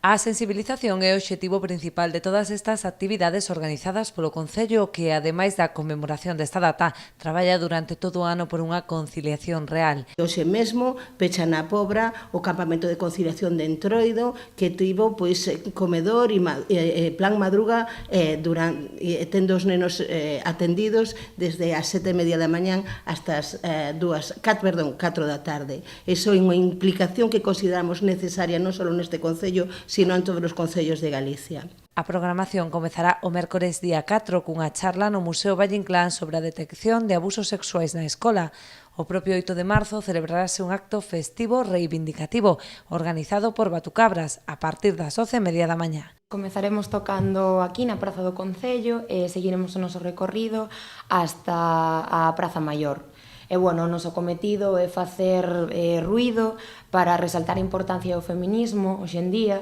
A sensibilización é o obxectivo principal de todas estas actividades organizadas polo Concello que, ademais da conmemoración desta data, traballa durante todo o ano por unha conciliación real. Hoxe mesmo pecha na Pobra o campamento de conciliación de Entroido que tivo comedor e plan madruga tendo os nenos atendidos desde as 7:30 da mañán hasta as 4 da tarde. Iso é unha implicación que consideramos necesaria non só neste Concello, sino en todos os concellos de Galicia. A programación comezará o mércores día 4 cunha charla no Museo Valle Inclán sobre a detección de abusos sexuais na escola. O propio 8 de marzo celebrarase un acto festivo reivindicativo organizado por Batucabras a partir das 11:30 da mañá. Comezaremos tocando aquí na Praza do Concello e seguiremos o noso recorrido hasta a Praza Maior. E, o noso cometido é facer ruído para resaltar a importancia do feminismo hoxe en día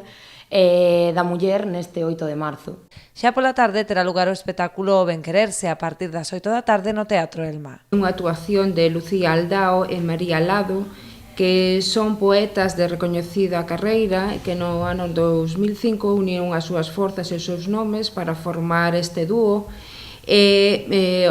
da muller neste 8 de marzo. Xa pola tarde terá lugar o espectáculo O Ben Quererse a partir das 8 da tarde no Teatro Elma. Unha actuación de Lucía Aldao e María Lado, que son poetas de recoñecida carreira e que no ano 2005 unieron as súas forzas e os seus nomes para formar este dúo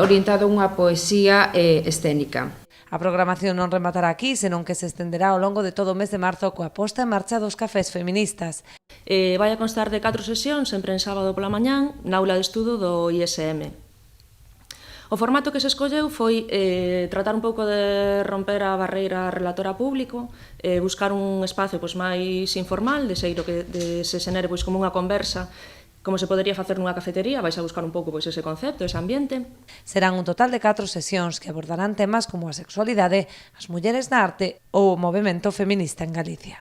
orientado a unha poesía escénica. A programación non rematará aquí, senón que se estenderá ao longo de todo o mes de marzo coa posta en marcha dos cafés feministas. Vai a constar de 4 sesións, sempre en sábado pola mañán, na aula de estudo do ISM. O formato que se escolleu foi tratar un pouco de romper a barreira relatora público, buscar un espacio máis informal, de xeito que se xenere como unha conversa, como se podería facer nunha cafetería, vais a buscar un pouco ese concepto, ese ambiente. Serán un total de 4 sesións que abordarán temas como a sexualidade, as mulleres na arte ou o movemento feminista en Galicia.